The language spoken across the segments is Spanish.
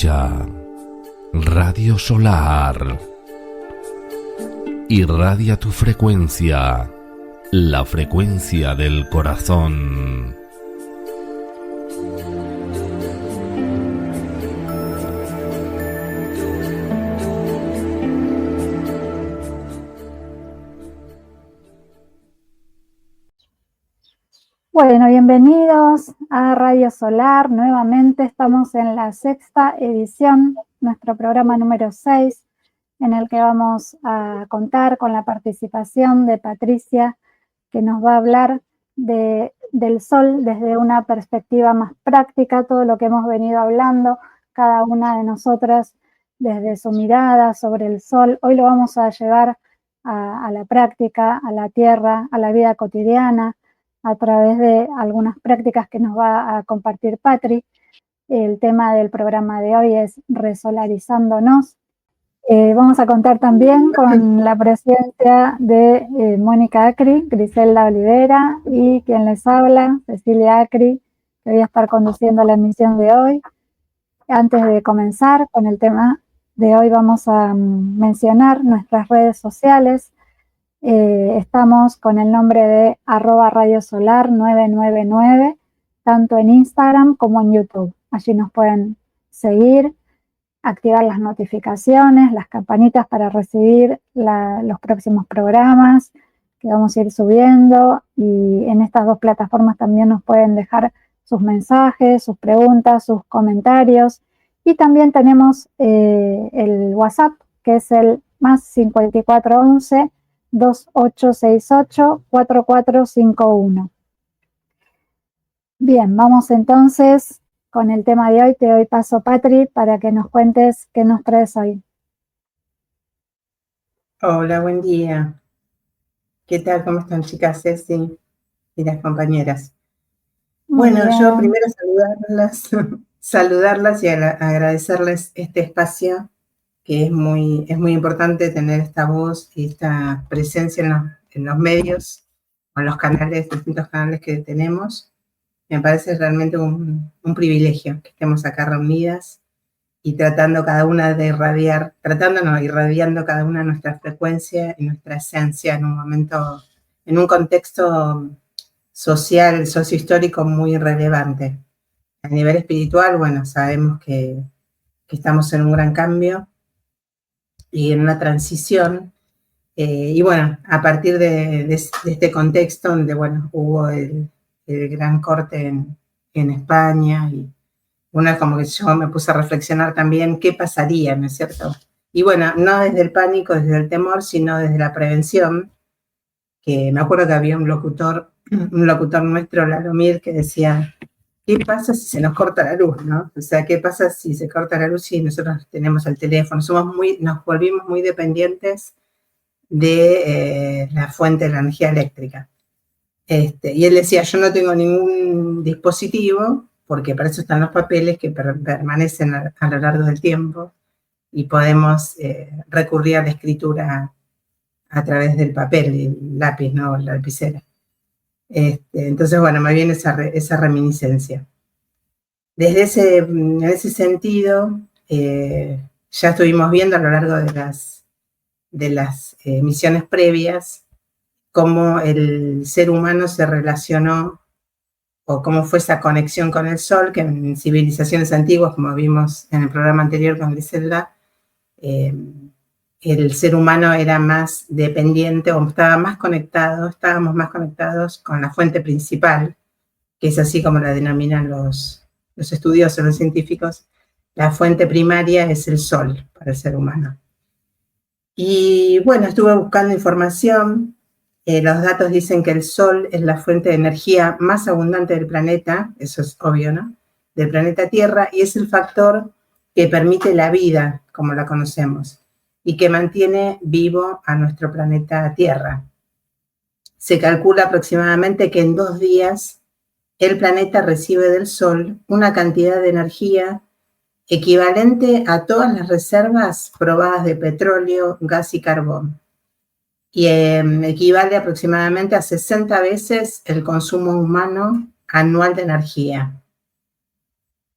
Escucha Radio Solar. Irradia tu frecuencia, la frecuencia del corazón. Bueno, bienvenidos a Radio Solar. Nuevamente estamos en la 6ª edición, nuestro programa número 6, en el que vamos a contar con la participación de Patricia, que nos va a hablar del sol desde una perspectiva más práctica, todo lo que hemos venido hablando, cada una de nosotras desde su mirada sobre el sol. Hoy lo vamos a llevar a la práctica, a la tierra, a la vida cotidiana, a través de algunas prácticas que nos va a compartir Patri. El tema del programa de hoy es Resolarizándonos. Vamos a contar también con la presencia de Mónica Acri, Griselda Olivera y quien les habla, Cecilia Acri, que voy a estar conduciendo la emisión de hoy. Antes de comenzar con el tema de hoy, vamos a mencionar nuestras redes sociales. Estamos con el nombre de @radiosolar999, tanto en Instagram como en YouTube. Allí nos pueden seguir, activar las notificaciones, las campanitas para recibir los próximos programas que vamos a ir subiendo, y en estas dos plataformas también nos pueden dejar sus mensajes, sus preguntas, sus comentarios, y también tenemos el WhatsApp, que es el +5411 2868-4451. Bien, vamos entonces con el tema de hoy. Te doy paso, Patri, para que nos cuentes qué nos traes hoy. Hola, buen día. ¿Qué tal? ¿Cómo están, chicas? Ceci y las compañeras. Bueno, yo primero saludarlas y agradecerles este espacio, que es muy importante tener esta voz y esta presencia en los medios, o en los canales, distintos canales que tenemos. Me parece realmente un privilegio que estemos acá reunidas y irradiando cada una nuestra frecuencia y nuestra esencia en un momento, en un contexto social, sociohistórico muy relevante. A nivel espiritual, bueno, sabemos que estamos en un gran cambio y en una transición, y bueno, a partir de este contexto donde, bueno, hubo el gran corte en España, y una como que yo me puse a reflexionar también qué pasaría, ¿no es cierto? Y bueno, no desde el pánico, desde el temor, sino desde la prevención, que me acuerdo que había un locutor nuestro, Lalomir, que decía: ¿qué pasa si se nos corta la luz, no? O sea, ¿qué pasa si se corta la luz y nosotros tenemos el teléfono? Nos volvimos muy dependientes de la fuente de la energía eléctrica. Y él decía: yo no tengo ningún dispositivo, porque para eso están los papeles que permanecen a lo largo del tiempo, y podemos recurrir a la escritura a través del papel, el lápiz, ¿no? La lapicera. Entonces, bueno, me viene esa reminiscencia. En ese sentido, ya estuvimos viendo a lo largo de las misiones previas cómo el ser humano se relacionó, o cómo fue esa conexión con el sol, que en civilizaciones antiguas, como vimos en el programa anterior con Griselda, el ser humano era más dependiente, o estábamos más conectados con la fuente principal, que es así como la denominan los estudiosos, los científicos. La fuente primaria es el sol para el ser humano. Y bueno, estuve buscando información. Los datos dicen que el sol es la fuente de energía más abundante del planeta, eso es obvio, ¿no? Del planeta Tierra, y es el factor que permite la vida como la conocemos y que mantiene vivo a nuestro planeta Tierra. Se calcula aproximadamente que en 2 días el planeta recibe del sol una cantidad de energía equivalente a todas las reservas probadas de petróleo, gas y carbón. Y equivale aproximadamente a 60 veces el consumo humano anual de energía.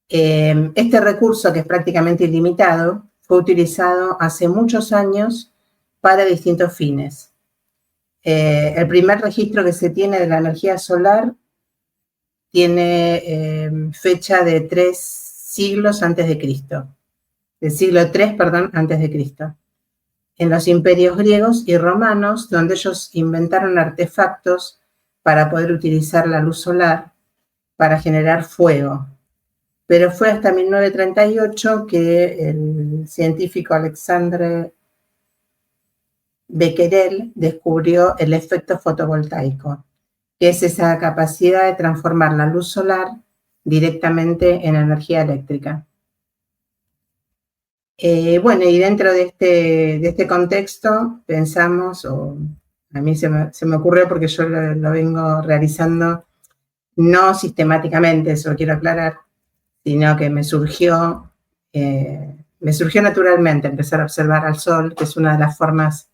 Este recurso, que es prácticamente ilimitado, fue utilizado hace muchos años para distintos fines. El primer registro que se tiene de la energía solar tiene fecha de 3 siglos antes de Cristo, del siglo III, perdón, antes de Cristo, en los imperios griegos y romanos, donde ellos inventaron artefactos para poder utilizar la luz solar para generar fuego. Pero fue hasta 1938 que el científico Alexandre Becquerel descubrió el efecto fotovoltaico, que es esa capacidad de transformar la luz solar directamente en energía eléctrica. Bueno, y dentro de este contexto pensamos, o a mí se me ocurrió porque yo lo vengo realizando no sistemáticamente, eso lo quiero aclarar, sino que me surgió naturalmente empezar a observar al sol, que es una de las formas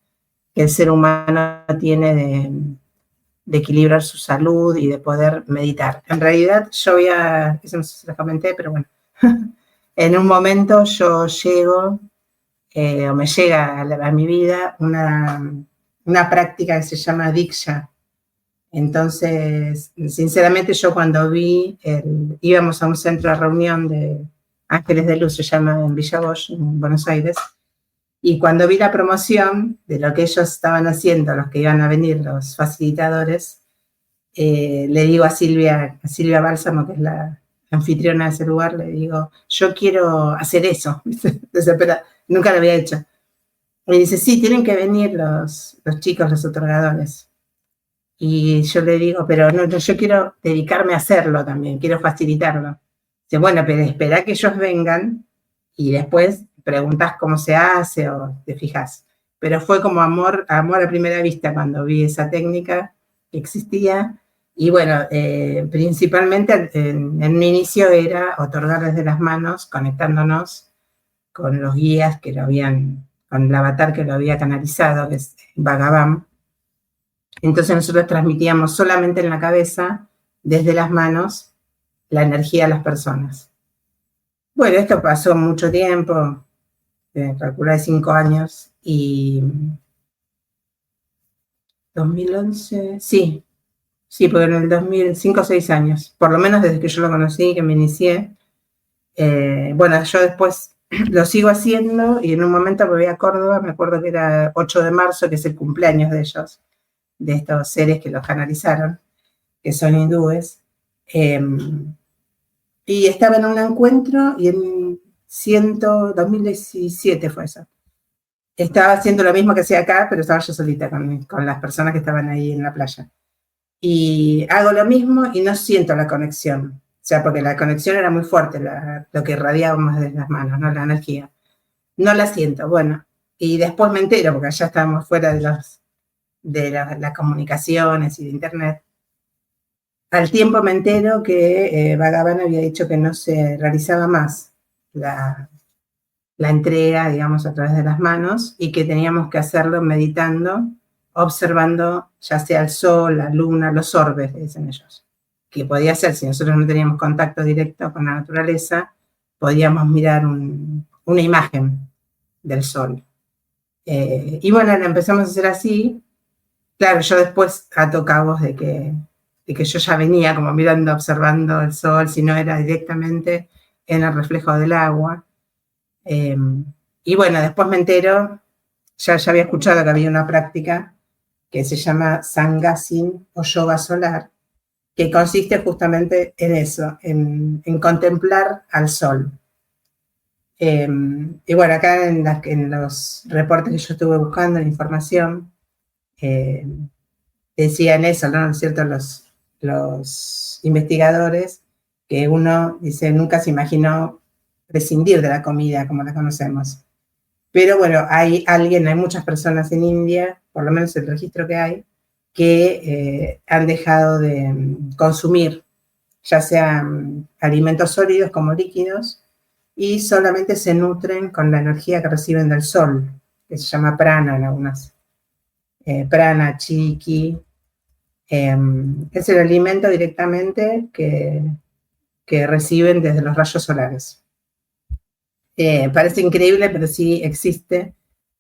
que el ser humano tiene de equilibrar su salud y de poder meditar. En realidad, eso no sé si lo comenté, pero bueno, en un momento yo llego, o me llega a mi vida una práctica que se llama Diksha. Entonces, sinceramente, yo cuando íbamos a un centro de reunión de Ángeles de Luz, se llama en Villa Bosch, en Buenos Aires, y cuando vi la promoción de lo que ellos estaban haciendo, los que iban a venir, los facilitadores, le digo a Silvia Bálsamo, que es la anfitriona de ese lugar, le digo, yo quiero hacer eso, desesperada, nunca lo había hecho. Y dice, sí, tienen que venir los chicos, los otorgadores. Y yo le digo, pero no, yo quiero dedicarme a hacerlo también, quiero facilitarlo. Dice, bueno, pero espera que ellos vengan y después preguntas cómo se hace o te fijas. Pero fue como amor a primera vista cuando vi esa técnica que existía. Y bueno, principalmente en mi inicio era otorgar desde las manos, conectándonos con los guías que lo habían, con el avatar que lo había canalizado, que es Bhagavan. Entonces nosotros transmitíamos solamente en la cabeza, desde las manos, la energía a las personas. Bueno, esto pasó mucho tiempo, calculé 5 años, y 2011, sí, porque en el 2005 o 6 años, por lo menos desde que yo lo conocí, que me inicié. Bueno, yo después lo sigo haciendo, y en un momento me voy a Córdoba, me acuerdo que era 8 de marzo, que es el cumpleaños de ellos, de estos seres que los canalizaron, que son hindúes, y estaba en un encuentro, y en 2017 fue eso. Estaba haciendo lo mismo que hacía acá, pero estaba yo solita con las personas que estaban ahí en la playa. Y hago lo mismo y no siento la conexión. O sea, porque la conexión era muy fuerte, lo que irradiábamos desde las manos, ¿no? La energía. No la siento, bueno. Y después me entero, porque ya estábamos fuera de las comunicaciones y de internet. Al tiempo me entero que Bhagavan había dicho que no se realizaba más la entrega, digamos, a través de las manos, y que teníamos que hacerlo meditando, observando ya sea el sol, la luna, los orbes, dicen ellos. Que podía ser, si nosotros no teníamos contacto directo con la naturaleza, podíamos mirar una imagen del sol. Y bueno, lo empezamos a hacer así. Claro, yo después ato cabos de que yo ya venía como mirando, observando el sol, si no era directamente en el reflejo del agua. Y bueno, después me entero, ya había escuchado que había una práctica que se llama Sangasin o yoga solar, que consiste justamente en eso, en contemplar al sol. Y bueno, acá en los reportes que yo estuve buscando, en información, decían eso, ¿no? ¿Es cierto? Los investigadores, que uno, dice, nunca se imaginó prescindir de la comida como la conocemos. Pero bueno, hay muchas personas en India, por lo menos el registro que hay, que han dejado de consumir, ya sean alimentos sólidos como líquidos, y solamente se nutren con la energía que reciben del sol, que se llama prana en algunas. Prana, chiki, es el alimento directamente que que reciben desde los rayos solares. Parece increíble, pero sí existe.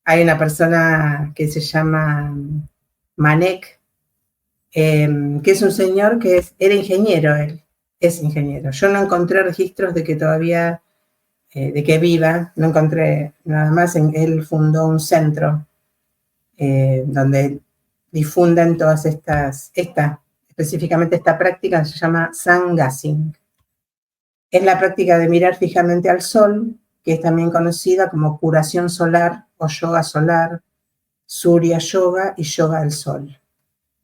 Hay una persona que se llama Manek, que es un señor que era ingeniero, él es ingeniero. Yo no encontré registros de que todavía, de que viva, no encontré nada más. Él fundó un centro donde difunden todas específicamente esta práctica, se llama Sun Gazing. Es la práctica de mirar fijamente al sol, que es también conocida como curación solar o yoga solar, Surya Yoga y yoga del sol.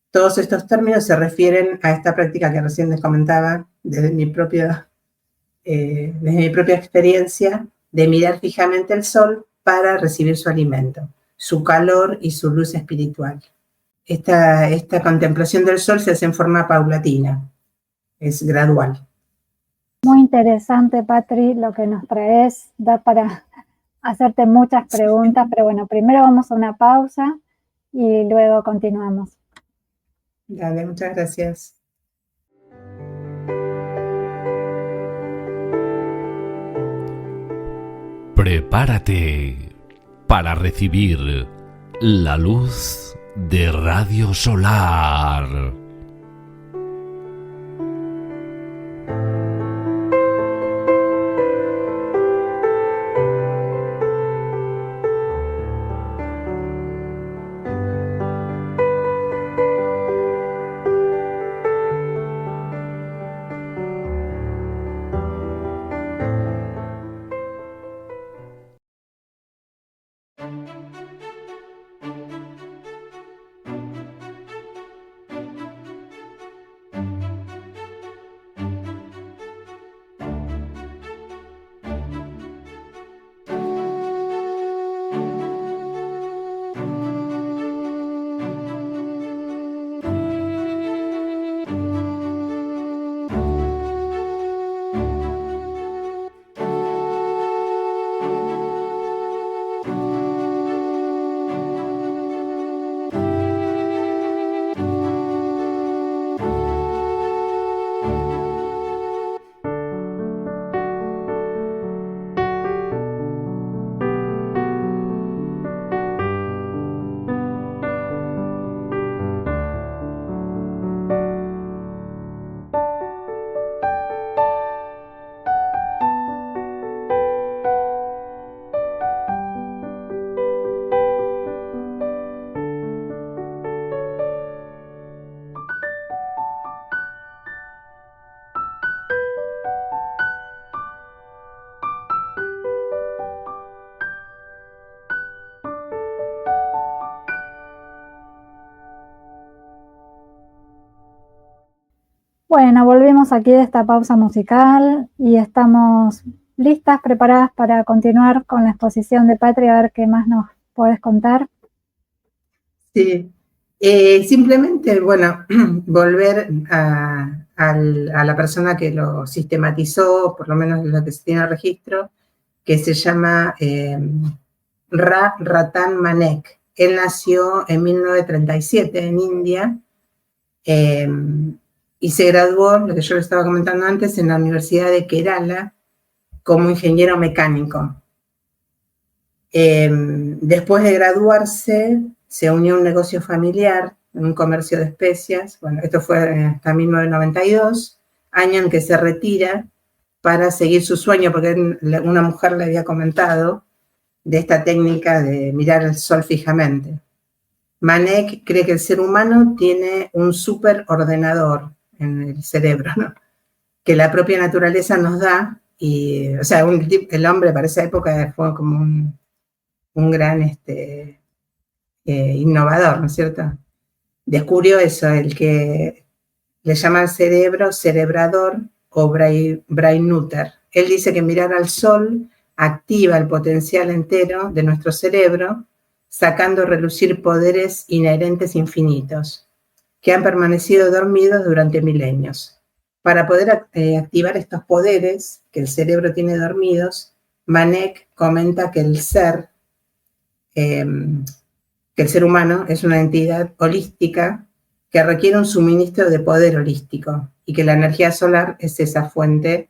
Todos estos términos se refieren a esta práctica que recién les comentaba desde mi propia experiencia, de mirar fijamente el sol para recibir su alimento, su calor y su luz espiritual. Esta contemplación del sol se hace en forma paulatina, es gradual. Muy interesante, Patri, lo que nos traes, da para hacerte muchas preguntas, pero bueno, primero vamos a una pausa y luego continuamos. Dale, muchas gracias. Prepárate para recibir la luz de Radio Solar. Bueno, volvimos aquí de esta pausa musical y estamos listas, preparadas para continuar con la exposición de Patri, a ver qué más nos puedes contar. Sí, simplemente, bueno, volver a la persona que lo sistematizó, por lo menos lo que se tiene registro, que se llama Ratan Manek. Él nació en 1937 en India y se graduó, lo que yo le estaba comentando antes, en la Universidad de Kerala como ingeniero mecánico. Después de graduarse, se unió a un negocio familiar, en un comercio de especias. Bueno, esto fue hasta 1992, año en que se retira para seguir su sueño, porque una mujer le había comentado de esta técnica de mirar el sol fijamente. Manek cree que el ser humano tiene un superordenador en el cerebro, ¿no?, que la propia naturaleza nos da, y, o sea, el hombre para esa época fue como un gran innovador, ¿no es cierto? Descubrió eso, el que le llaman cerebro, cerebrador o brainnutter. Él dice que mirar al sol activa el potencial entero de nuestro cerebro, sacando a relucir poderes inherentes infinitos, que han permanecido dormidos durante milenios. Para poder activar estos poderes que el cerebro tiene dormidos, Manek comenta que el ser humano es una entidad holística que requiere un suministro de poder holístico y que la energía solar es esa fuente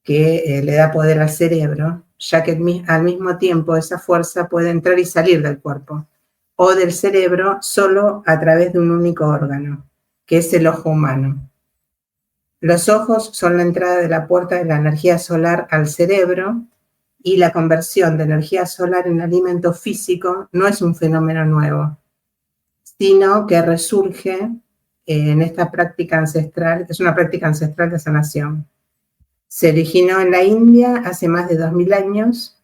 que le da poder al cerebro, ya que al mismo tiempo esa fuerza puede entrar y salir del cuerpo o del cerebro solo a través de un único órgano, que es el ojo humano. Los ojos son la entrada de la puerta de la energía solar al cerebro, y la conversión de energía solar en alimento físico no es un fenómeno nuevo, sino que resurge en esta práctica ancestral, es una práctica ancestral de sanación. Se originó en la India hace más de 2000 años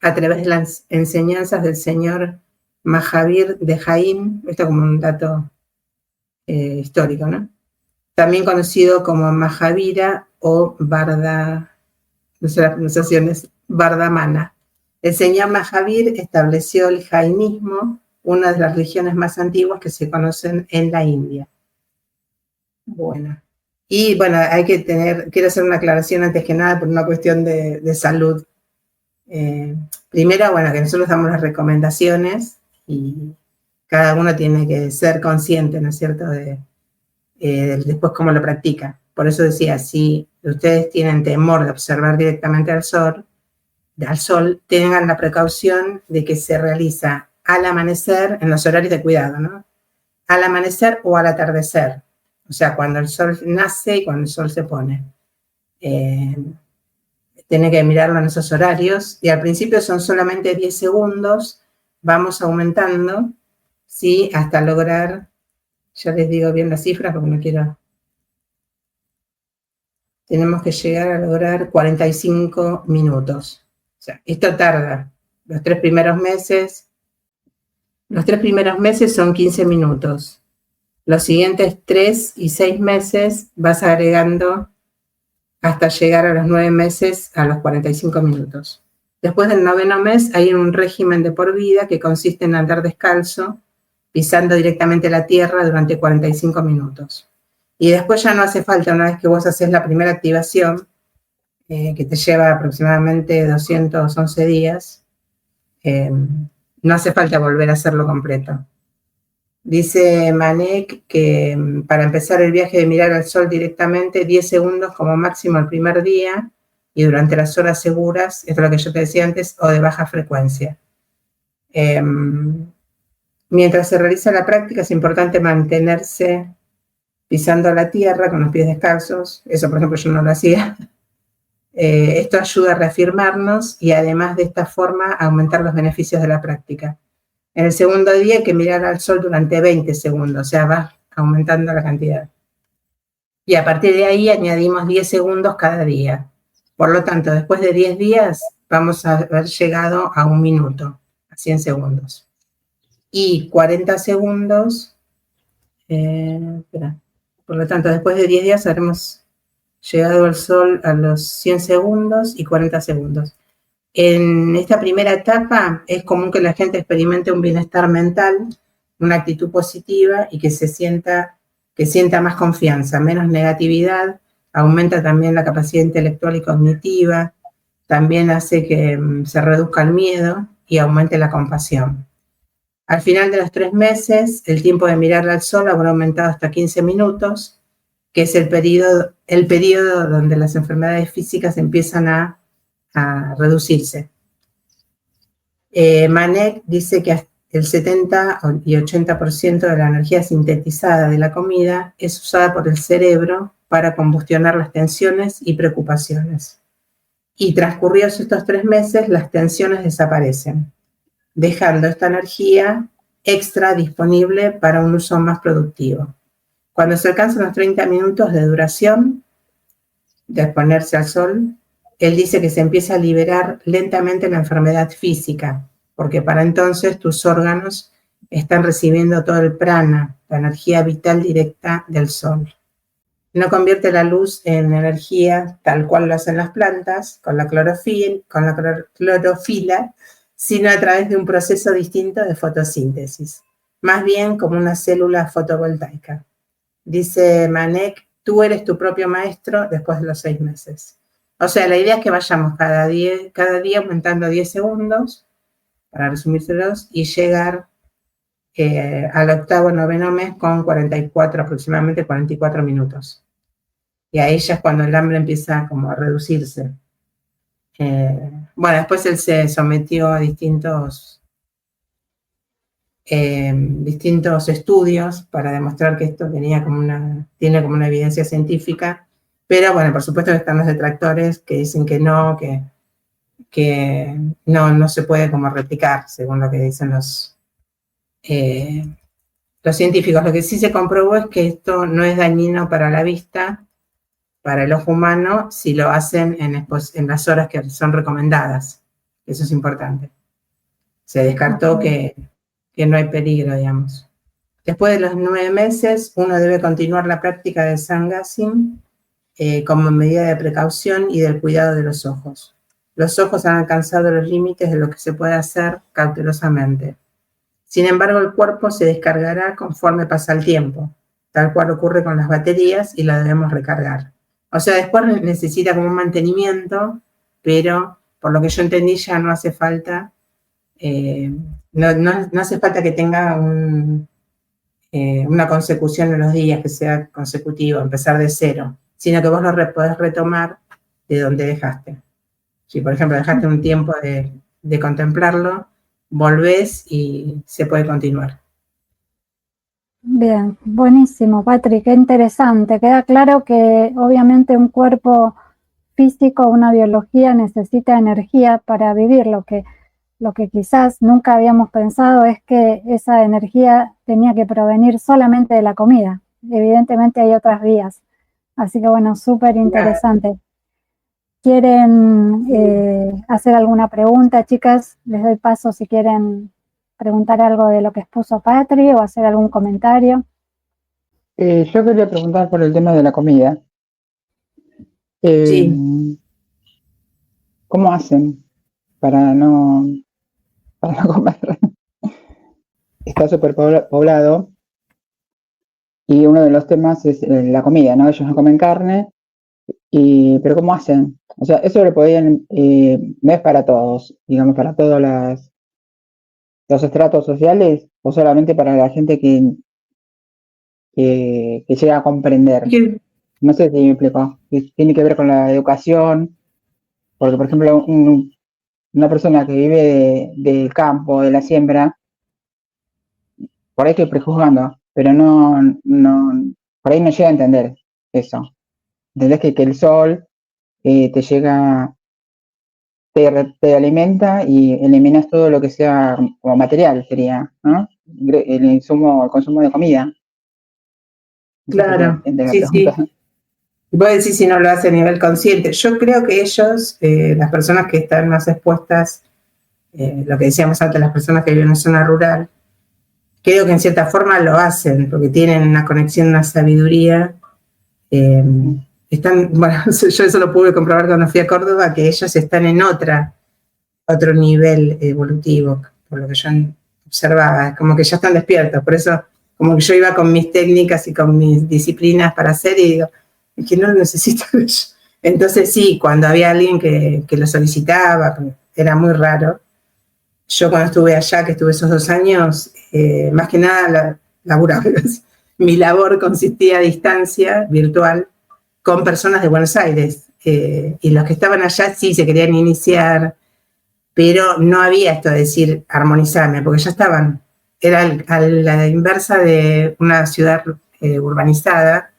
a través de las enseñanzas del señor Mahavir de Jain, esto como un dato histórico, ¿no? También conocido como Mahavira o Vardha, no sé las pronunciaciones, Vardhamana. El señor Mahavir estableció el jainismo, una de las religiones más antiguas que se conocen en la India. Bueno, y bueno, quiero hacer una aclaración antes que nada por una cuestión de salud. Primero, bueno, que nosotros damos las recomendaciones y cada uno tiene que ser consciente, ¿no es cierto?, de después cómo lo practica. Por eso decía, si ustedes tienen temor de observar directamente al sol, tengan la precaución de que se realiza al amanecer, en los horarios de cuidado, ¿no? Al amanecer o al atardecer, o sea, cuando el sol nace y cuando el sol se pone. Tiene que mirarlo en esos horarios, y al principio son solamente 10 segundos, vamos aumentando, ¿sí?, hasta lograr, ya les digo bien las cifras porque no quiero... Tenemos que llegar a lograr 45 minutos. O sea, esto tarda los 3 primeros meses. Los 3 primeros meses son 15 minutos. Los siguientes 3 y 6 meses vas agregando hasta llegar a los 9 meses a los 45 minutos. Después del 9º mes hay un régimen de por vida que consiste en andar descalzo, pisando directamente la tierra durante 45 minutos. Y después ya no hace falta, una vez que vos haces la primera activación, que te lleva aproximadamente 211 días, no hace falta volver a hacerlo completo. Dice Manek que para empezar el viaje de mirar al sol directamente, 10 segundos como máximo el primer día, y durante las horas seguras, esto es lo que yo te decía antes, o de baja frecuencia. Mientras se realiza la práctica es importante mantenerse pisando la tierra con los pies descalzos. Eso, por ejemplo, yo no lo hacía. Esto ayuda a reafirmarnos y además de esta forma aumentar los beneficios de la práctica. En el segundo día hay que mirar al sol durante 20 segundos, o sea, va aumentando la cantidad. Y a partir de ahí añadimos 10 segundos cada día. Por lo tanto, después de 10 días vamos a haber llegado a 1 minuto, a 100 segundos. Y 40 segundos, por lo tanto, después de 10 días habremos llegado al sol a los 100 segundos y 40 segundos. En esta primera etapa es común que la gente experimente un bienestar mental, una actitud positiva y que sienta más confianza, menos negatividad, aumenta también la capacidad intelectual y cognitiva, también hace que se reduzca el miedo y aumente la compasión. Al final de los 3 meses, el tiempo de mirar al sol habrá aumentado hasta 15 minutos, que es el periodo donde las enfermedades físicas empiezan a reducirse. Manek dice que el 70 y 80% de la energía sintetizada de la comida es usada por el cerebro para combustionar las tensiones y preocupaciones. Y transcurridos estos 3 meses, las tensiones desaparecen, dejando esta energía extra disponible para un uso más productivo. Cuando se alcanzan los 30 minutos de duración de exponerse al sol, él dice que se empieza a liberar lentamente la enfermedad física, porque para entonces tus órganos están recibiendo todo el prana, la energía vital directa del sol. No convierte la luz en energía tal cual lo hacen las plantas, con la clorofila, sino a través de un proceso distinto de fotosíntesis, más bien como una célula fotovoltaica. Dice Manek, tú eres tu propio maestro después de los 6 meses. O sea, la idea es que vayamos cada día aumentando 10 segundos, para resumírselos, y llegar al 8º, 9º mes con aproximadamente 44 minutos. y ahí ya es cuando el hambre empieza como a reducirse. Bueno, después él se sometió a distintos estudios para demostrar que esto tiene como una evidencia científica, pero bueno, por supuesto que están los detractores que dicen que no se puede como replicar, según lo que dicen los científicos. Lo que sí se comprobó es que esto no es dañino para la vista, para el ojo humano, si lo hacen en las horas que son recomendadas. Eso es importante. Se descartó que no hay peligro, digamos. Después de los 9 meses, uno debe continuar la práctica de Sangasim como medida de precaución y del cuidado de los ojos. Los ojos han alcanzado los límites de lo que se puede hacer cautelosamente. Sin embargo, el cuerpo se descargará conforme pasa el tiempo, tal cual ocurre con las baterías y la debemos recargar. O sea, después necesita como un mantenimiento, pero por lo que yo entendí ya no hace falta, no hace falta que tenga una consecución en los días, que sea consecutivo, empezar de cero, sino que vos lo podés retomar de donde dejaste. Si, por ejemplo, dejaste un tiempo de contemplarlo, volvés y se puede continuar. Bien, buenísimo, Patrick, qué interesante. Queda claro que obviamente un cuerpo físico, una biología necesita energía para vivir. Lo que quizás nunca habíamos pensado es que esa energía tenía que provenir solamente de la comida. Evidentemente hay otras vías. Así que bueno, súper interesante. ¿Quieren hacer alguna pregunta, chicas? Les doy paso si quieren preguntar algo de lo que expuso Patri o hacer algún comentario. Yo quería preguntar por el tema de la comida. Sí. ¿Cómo hacen para no comer? Está súper poblado y uno de los temas es la comida, ¿no? Ellos no comen carne, pero ¿cómo hacen? O sea, eso lo podían, no es para todos, digamos, para todos los estratos sociales, o solamente para la gente que llega a comprender. No sé si me explico. Tiene que ver con la educación, porque, por ejemplo, una persona que vive del campo, de la siembra, por ahí estoy prejuzgando, pero por ahí no llega a entender eso. Entendés que el sol te llega, te alimenta y eliminas todo lo que sea como material, sería, ¿no? El consumo de comida. Claro, sí. Vos decís si no lo hace a nivel consciente. Yo creo que ellos, las personas que están más expuestas, lo que decíamos antes, las personas que viven en zona rural, creo que en cierta forma lo hacen, porque tienen una conexión, una sabiduría. Bueno, yo eso lo pude comprobar cuando fui a Córdoba, que ellos están en otro nivel evolutivo, por lo que yo observaba, como que ya están despiertos. Por eso, como que yo iba con mis técnicas y con mis disciplinas para hacer, y digo, es que no lo necesito yo. Entonces sí, cuando había alguien que lo solicitaba, era muy raro. Yo cuando estuve allá, que estuve esos 2 años, más que nada laburaba. Mi labor consistía a distancia, virtual, con personas de Buenos Aires. Y los que estaban allá sí se querían iniciar, pero no había esto de decir armonizarme, porque ya estaban. Era a la inversa de una ciudad urbanizada,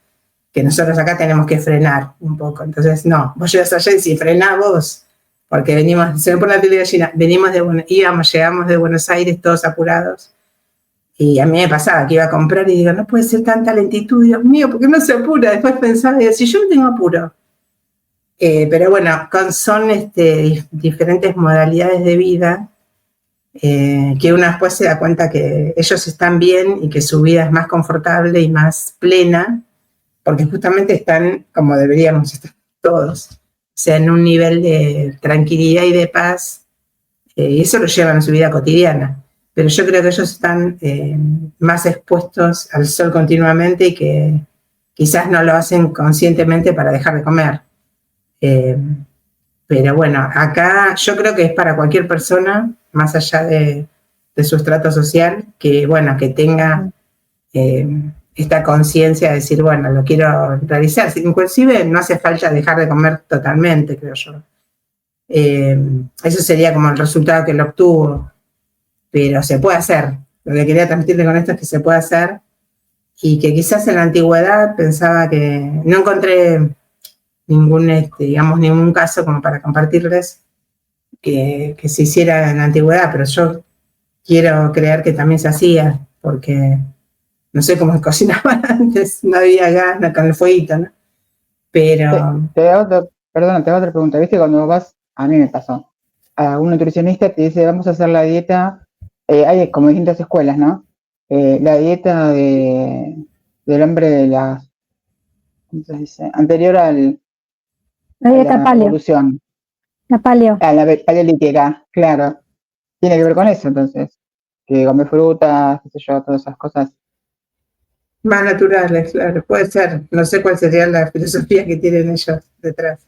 que nosotros acá tenemos que frenar un poco. Entonces, no, vos llegas allá y decís, frená vos, porque se me pone la piel de gallina, llegamos de Buenos Aires todos apurados, y a mí me pasaba que iba a comprar y digo, no puede ser tanta lentitud, Dios mío, ¿por qué no se apura? Después pensaba, si yo no tengo apuro. Pero bueno, son diferentes modalidades de vida, que uno después se da cuenta que ellos están bien y que su vida es más confortable y más plena, porque justamente están como deberíamos estar todos, o sea, en un nivel de tranquilidad y de paz, y eso lo llevan a su vida cotidiana. Pero yo creo que ellos están más expuestos al sol continuamente y que quizás no lo hacen conscientemente para dejar de comer. Pero bueno, acá yo creo que es para cualquier persona, más allá de su estrato social, que bueno, que tenga esta conciencia de decir, bueno, lo quiero realizar. Inclusive no hace falta dejar de comer totalmente, creo yo. Eso sería como el resultado que él obtuvo, pero se puede hacer. Lo que quería transmitirle con esto es que se puede hacer, y que quizás en la antigüedad pensaba que no encontré ningún caso como para compartirles que se hiciera en la antigüedad, pero yo quiero creer que también se hacía, porque no sé cómo se cocinaba antes, no había gas con el fueguito, ¿no? Pero... Te hago otra pregunta. ¿Viste cuando vas, a mí me pasó, a un nutricionista te dice, vamos a hacer la dieta, hay como distintas escuelas, ¿no? La dieta del hombre de las, ¿cómo se dice? Anterior La dieta la paleo. evolución. La paleo. La paleolítica, claro. Tiene que ver con eso, entonces. Que comer frutas, qué sé yo, todas esas cosas. Más naturales, claro, puede ser. No sé cuál sería la filosofía que tienen ellos detrás.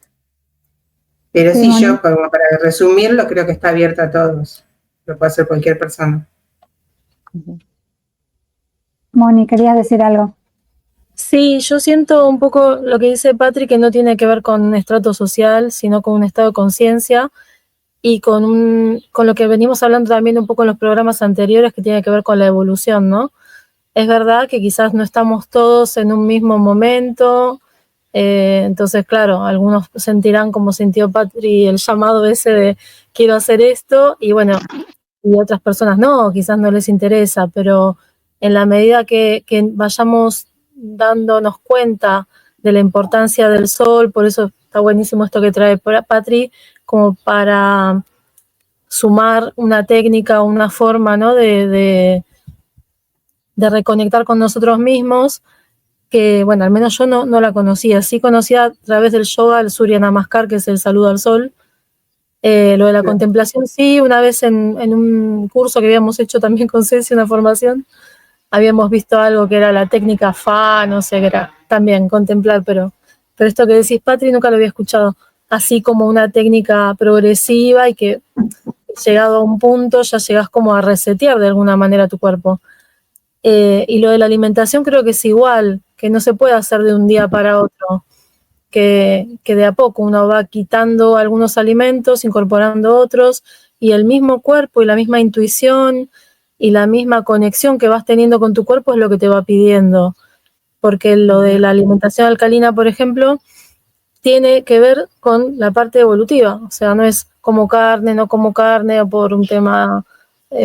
Pero sí, yo, como para resumirlo, creo que está abierto a todos. Lo puede hacer cualquier persona. Moni, ¿querías decir algo? Sí, yo siento un poco lo que dice Patri, que no tiene que ver con un estrato social, sino con un estado de conciencia y con lo que venimos hablando también un poco en los programas anteriores, que tiene que ver con la evolución, ¿no? Es verdad que quizás no estamos todos en un mismo momento, entonces, claro, algunos sentirán como sintió Patri el llamado ese de quiero hacer esto, y bueno, y otras personas no, quizás no les interesa, pero en la medida que vayamos dándonos cuenta de la importancia del sol, por eso está buenísimo esto que trae Patri, como para sumar una técnica, una forma, ¿no? de reconectar con nosotros mismos, que bueno, al menos yo no la conocía. Sí conocía a través del yoga el Surya Namaskar, que es el saludo al sol. Lo de la contemplación, sí, una vez en un curso que habíamos hecho también con Ceci, una formación, habíamos visto algo que era la técnica Fa, no sé, que era también contemplar, pero esto que decís, Patri, nunca lo había escuchado, así como una técnica progresiva y que llegado a un punto ya llegás como a resetear de alguna manera tu cuerpo. Y lo de la alimentación creo que es igual, que no se puede hacer de un día para otro, que de a poco uno va quitando algunos alimentos, incorporando otros, y el mismo cuerpo y la misma intuición y la misma conexión que vas teniendo con tu cuerpo es lo que te va pidiendo, porque lo de la alimentación alcalina, por ejemplo, tiene que ver con la parte evolutiva, o sea, no es como carne, no como carne, o por un tema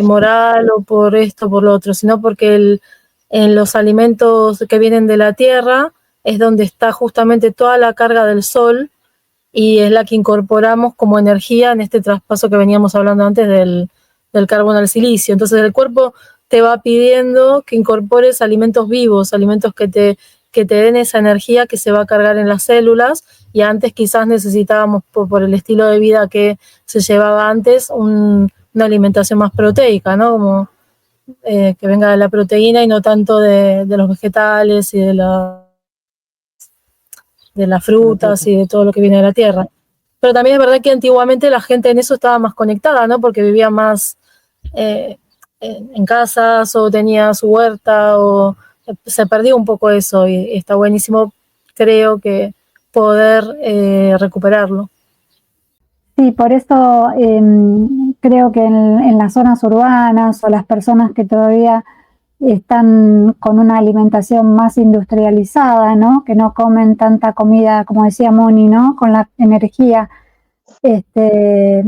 moral, o por esto, por lo otro, sino porque en los alimentos que vienen de la tierra es donde está justamente toda la carga del sol, y es la que incorporamos como energía en este traspaso que veníamos hablando antes del carbono al silicio. Entonces el cuerpo te va pidiendo que incorpores alimentos vivos, alimentos que te den esa energía que se va a cargar en las células, y antes quizás necesitábamos, por el estilo de vida que se llevaba antes, una alimentación más proteica, ¿no? Como que venga de la proteína y no tanto de los vegetales y de las frutas y de todo lo que viene de la tierra. Pero también es verdad que antiguamente la gente en eso estaba más conectada, ¿no? Porque vivía más en casas, o tenía su huerta, o se perdió un poco eso, y está buenísimo, creo, que poder recuperarlo. Sí, por eso creo que en las zonas urbanas, o las personas que todavía están con una alimentación más industrializada, ¿no? Que no comen tanta comida, como decía Moni, ¿no? Con la energía de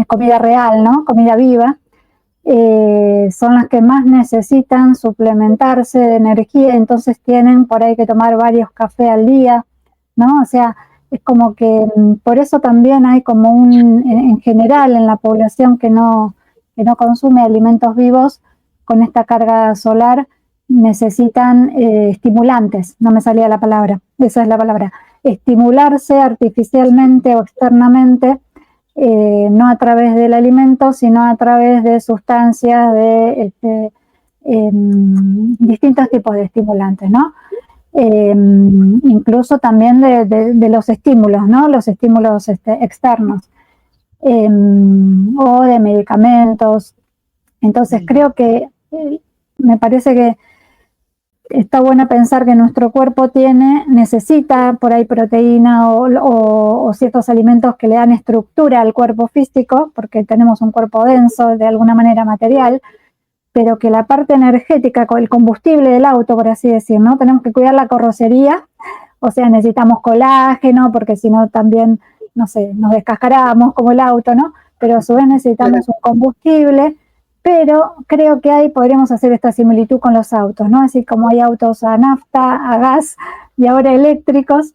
comida real, ¿no? Comida viva, son las que más necesitan suplementarse de energía, entonces tienen por ahí que tomar varios cafés al día, ¿no? O sea, es como que por eso también hay como en general en la población que no consume alimentos vivos con esta carga solar, necesitan estimulantes, no me salía la palabra, esa es la palabra, estimularse artificialmente o externamente, no a través del alimento, sino a través de sustancias, de distintos tipos de estimulantes, ¿no? Incluso también de los estímulos, ¿no? Los estímulos externos, o de medicamentos. Entonces creo que me parece que está bueno pensar que nuestro cuerpo necesita por ahí proteína o ciertos alimentos que le dan estructura al cuerpo físico, porque tenemos un cuerpo denso, de alguna manera material, pero que la parte energética, el combustible del auto, por así decir, ¿no? Tenemos que cuidar la carrocería, o sea, necesitamos colágeno, porque si no también, no sé, nos descascaramos como el auto, ¿no? Pero a su vez necesitamos un combustible, pero creo que podríamos hacer esta similitud con los autos, ¿no? Así como hay autos a nafta, a gas y ahora eléctricos,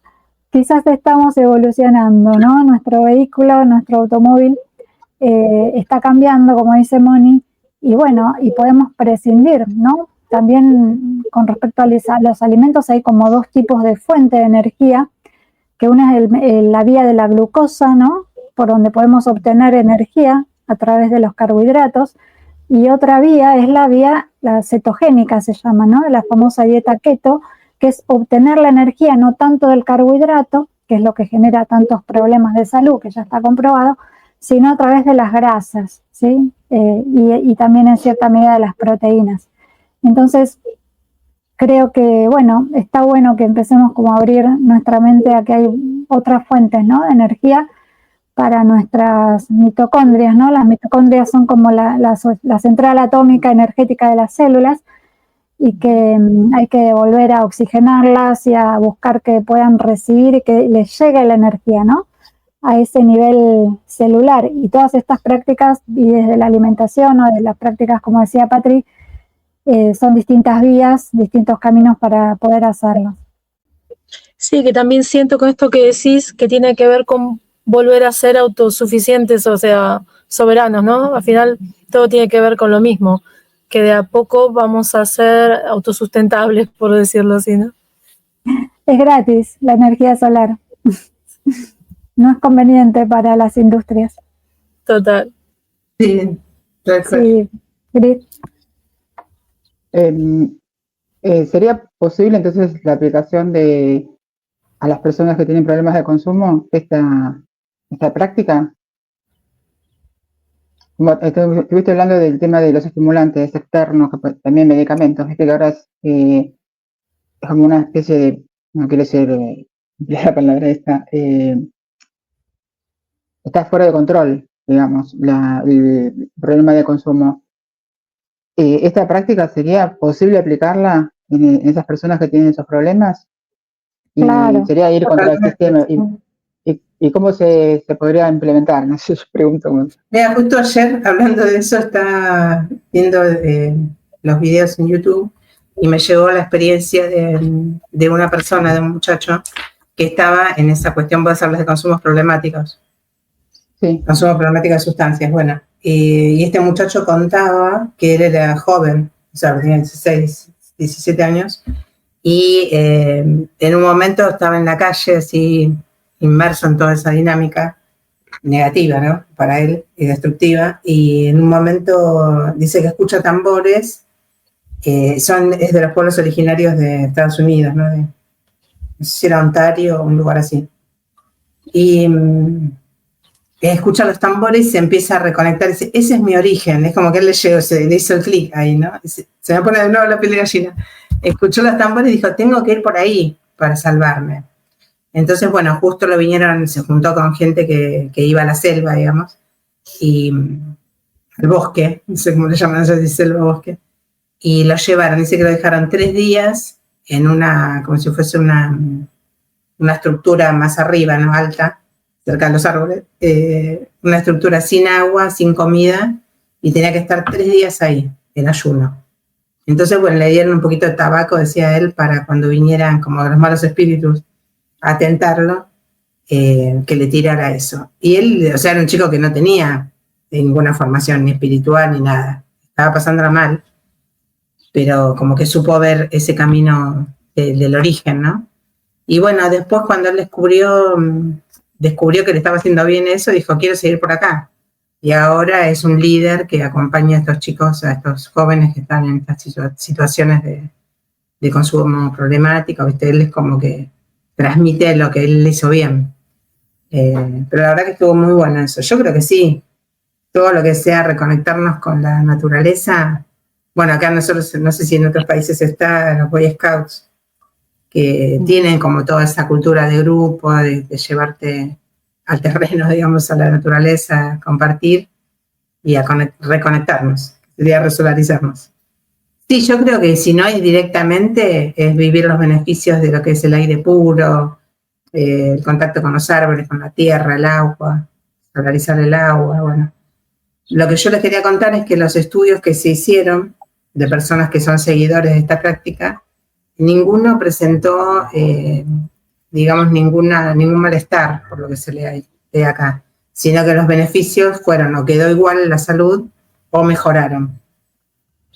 quizás estamos evolucionando, ¿no? Nuestro vehículo, nuestro automóvil está cambiando, como dice Moni, y bueno, y podemos prescindir, ¿no? También con respecto a los alimentos hay como dos tipos de fuente de energía, que una es la vía de la glucosa, ¿no? Por donde podemos obtener energía a través de los carbohidratos, y otra vía es la cetogénica se llama, ¿no? La famosa dieta keto, que es obtener la energía no tanto del carbohidrato, que es lo que genera tantos problemas de salud, que ya está comprobado, sino a través de las grasas, ¿sí? Y también en cierta medida de las proteínas. Entonces, creo que, bueno, está bueno que empecemos como a abrir nuestra mente a que hay otras fuentes, ¿no? De energía para nuestras mitocondrias, ¿no? Las mitocondrias son como la central atómica energética de las células y que hay que volver a oxigenarlas y a buscar que puedan recibir y que les llegue la energía, ¿no? A ese nivel celular. Y todas estas prácticas, y desde la alimentación o de las prácticas, como decía Patri, son distintas vías, distintos caminos para poder hacerlo. Sí, que también siento con esto que decís que tiene que ver con volver a ser autosuficientes, o sea, soberanos, ¿no? Al final todo tiene que ver con lo mismo, que de a poco vamos a ser autosustentables, por decirlo así, ¿no? Es gratis la energía solar. No es conveniente para las industrias. Total. Sí, sí. Gris. ¿Sería posible entonces la aplicación a las personas que tienen problemas de consumo esta práctica? Estuviste hablando del tema de los estimulantes externos, también medicamentos, viste que ahora es como una especie de, no quiero decir la palabra esta, está fuera de control, digamos, el problema de consumo. ¿Esta práctica sería posible aplicarla en esas personas que tienen esos problemas? Y claro. Sería ir contra el sistema. ¿Y cómo se podría implementar? No sé, yo pregunto. Mira, justo ayer, hablando de eso, estaba viendo los videos en YouTube y me llegó la experiencia de una persona, de un muchacho, que estaba en esa cuestión, vos hablas de consumos problemáticos. Sí. Consumo problemático de sustancias, bueno. Y este muchacho contaba que él era joven, o sea, tenía 16, 17 años, y en un momento estaba en la calle, así, inmerso en toda esa dinámica negativa, ¿no? Para él, y destructiva, y en un momento dice que escucha tambores, es de los pueblos originarios de Estados Unidos, ¿no? No sé si era Ontario o un lugar así. Y escucha los tambores y se empieza a reconectar, dice, ese es mi origen, es como que él le llegó, le hizo el clic ahí, ¿no? Se me pone de nuevo la piel de gallina. Escuchó los tambores y dijo, tengo que ir por ahí para salvarme. Entonces, bueno, justo se juntó con gente que iba a la selva, digamos, y al bosque, no sé cómo le llaman, no sé si selva o bosque, y lo llevaron, dice que lo dejaron 3 días en como si fuese una estructura más arriba, ¿no? Alta, cerca de los árboles, una estructura sin agua, sin comida, y tenía que estar 3 días ahí, en ayuno. Entonces, bueno, le dieron un poquito de tabaco, decía él, para cuando vinieran como los malos espíritus a tentarlo, que le tirara eso. Y él, o sea, era un chico que no tenía ninguna formación, ni espiritual, ni nada. Estaba pasándola mal, pero como que supo ver ese camino del origen, ¿no? Y bueno, después cuando él descubrió que le estaba haciendo bien eso, dijo, quiero seguir por acá. Y ahora es un líder que acompaña a estos chicos, a estos jóvenes que están en estas situaciones de consumo problemático, ¿viste? Él es como que transmite lo que él hizo bien. Pero la verdad que estuvo muy bueno eso. Yo creo que sí, todo lo que sea reconectarnos con la naturaleza bueno, acá nosotros, no sé si en otros países está, los Boy Scouts, que tienen como toda esa cultura de grupo, de llevarte al terreno, digamos, a la naturaleza, a compartir y a reconectarnos, sería resolarizarnos. Sí, yo creo que si no es directamente, es vivir los beneficios de lo que es el aire puro, el contacto con los árboles, con la tierra, el agua, solarizar el agua, bueno. Lo que yo les quería contar es que los estudios que se hicieron de personas que son seguidores de esta práctica, ninguno presentó, digamos, ningún malestar, por lo que se lee acá, sino que los beneficios fueron o quedó igual la salud o mejoraron.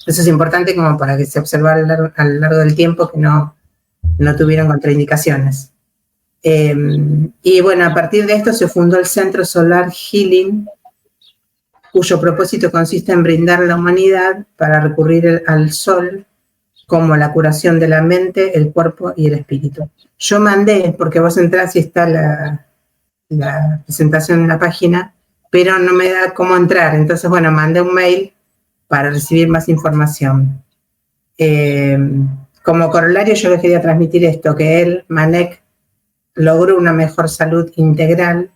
Eso es importante como para que se observara a lo largo del tiempo que no tuvieron contraindicaciones. Y bueno, a partir de esto se fundó el Centro Solar Healing, cuyo propósito consiste en brindar a la humanidad para recurrir al sol como la curación de la mente, el cuerpo y el espíritu. Yo mandé, porque vos entrás y está la presentación en la página, pero no me da cómo entrar. Entonces, bueno, mandé un mail para recibir más información. Como corolario yo les quería transmitir esto, que él, Manek, logró una mejor salud integral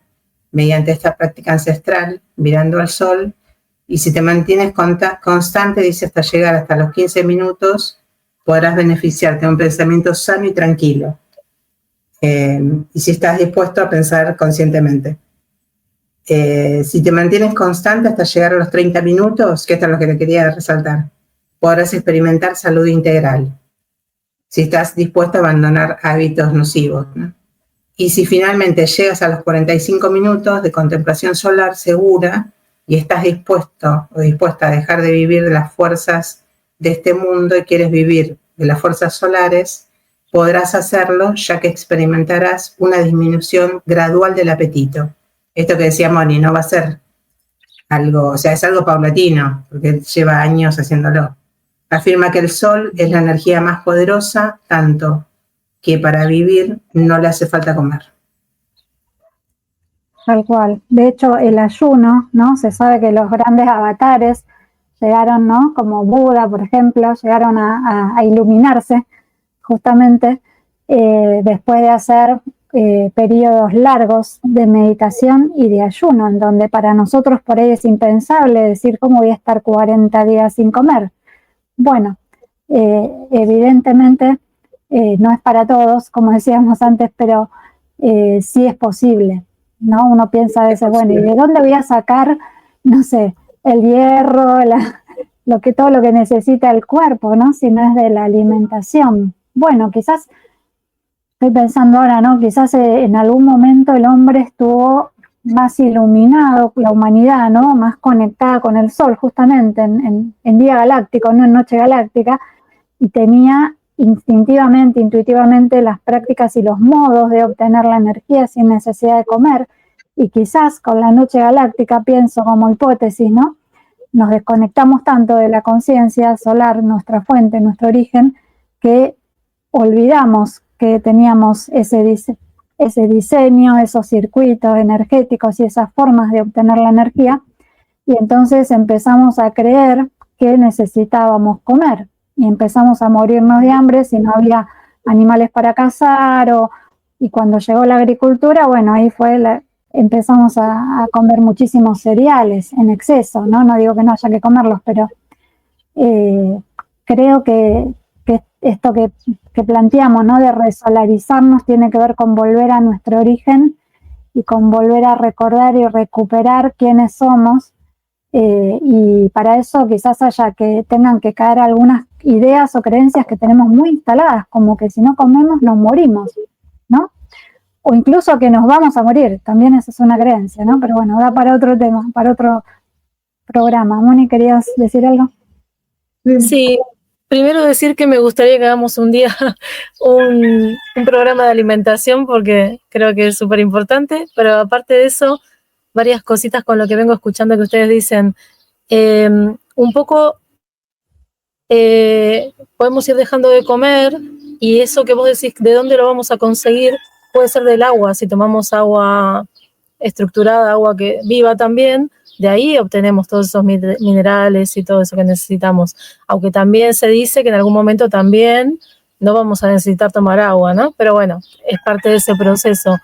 mediante esta práctica ancestral, mirando al sol, y si te mantienes constante, dice, hasta llegar hasta los 15 minutos, podrás beneficiarte de un pensamiento sano y tranquilo. Y si estás dispuesto a pensar conscientemente. Si te mantienes constante hasta llegar a los 30 minutos, que esto es lo que te quería resaltar, podrás experimentar salud integral. Si estás dispuesto a abandonar hábitos nocivos, ¿no? Y si finalmente llegas a los 45 minutos de contemplación solar segura y estás dispuesto o dispuesta a dejar de vivir de las fuerzas de este mundo y quieres vivir de las fuerzas solares, podrás hacerlo ya que experimentarás una disminución gradual del apetito. Esto que decía Moni, no va a ser algo, o sea, es algo paulatino, porque lleva años haciéndolo. Afirma que el sol es la energía más poderosa, tanto que para vivir no le hace falta comer. Tal cual. De hecho, el ayuno, ¿no? Se sabe que los grandes avatares llegaron, ¿no? Como Buda, por ejemplo, llegaron a iluminarse justamente después de hacer periodos largos de meditación y de ayuno, en donde para nosotros por ahí es impensable decir cómo voy a estar 40 días sin comer. Bueno, evidentemente no es para todos, como decíamos antes, pero sí es posible, ¿no? Uno piensa a veces, bueno, ¿y de dónde voy a sacar, no sé, el hierro, todo lo que necesita el cuerpo, ¿no? Si no es de la alimentación. Bueno, quizás, estoy pensando ahora, ¿no? Quizás en algún momento el hombre estuvo más iluminado, la humanidad, ¿no? Más conectada con el sol, justamente en día galáctico, no en noche galáctica, y tenía instintivamente, intuitivamente las prácticas y los modos de obtener la energía sin necesidad de comer. Y quizás con la noche galáctica, pienso como hipótesis, ¿no? Nos desconectamos tanto de la conciencia solar, nuestra fuente, nuestro origen, que olvidamos que teníamos ese diseño, esos circuitos energéticos y esas formas de obtener la energía, y entonces empezamos a creer que necesitábamos comer y empezamos a morirnos de hambre si no había animales para cazar, y cuando llegó la agricultura, bueno, ahí empezamos a comer muchísimos cereales en exceso, ¿no? No digo que no haya que comerlos, pero creo que esto que planteamos, ¿no? De resolarizarnos tiene que ver con volver a nuestro origen y con volver a recordar y recuperar quiénes somos, y para eso quizás tengan que caer algunas ideas o creencias que tenemos muy instaladas, como que si no comemos nos morimos, ¿no? O incluso que nos vamos a morir, también esa es una creencia, ¿no? Pero bueno, da para otro tema, para otro programa. Moni, ¿querías decir algo? Sí, primero decir que me gustaría que hagamos un día un programa de alimentación, porque creo que es súper importante, pero aparte de eso, varias cositas con lo que vengo escuchando que ustedes dicen. Un poco podemos ir dejando de comer, y eso que vos decís, ¿de dónde lo vamos a conseguir? Puede ser del agua, si tomamos agua estructurada, agua que viva también, de ahí obtenemos todos esos minerales y todo eso que necesitamos. Aunque también se dice que en algún momento también no vamos a necesitar tomar agua, ¿no? Pero bueno, es parte de ese proceso.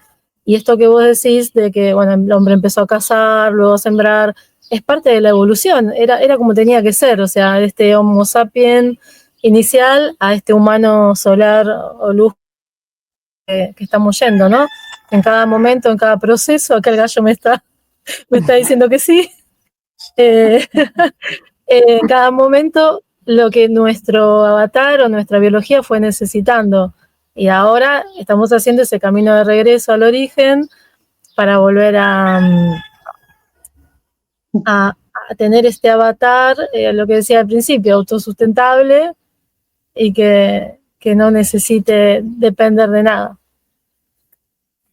Y esto que vos decís de que, bueno, el hombre empezó a cazar, luego a sembrar, es parte de la evolución, era como tenía que ser, o sea, de este Homo sapiens inicial a este humano solar o luz que estamos yendo, ¿no? En cada momento, en cada proceso, acá el gallo me está diciendo que sí. En cada momento, lo que nuestro avatar o nuestra biología fue necesitando. Y ahora estamos haciendo ese camino de regreso al origen para volver a tener este avatar, lo que decía al principio, autosustentable y que no necesite depender de nada.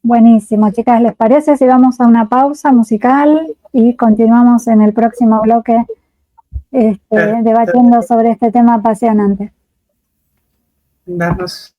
Buenísimo, chicas, ¿les parece si vamos a una pausa musical y continuamos en el próximo bloque debatiendo sobre este tema apasionante? Vamos.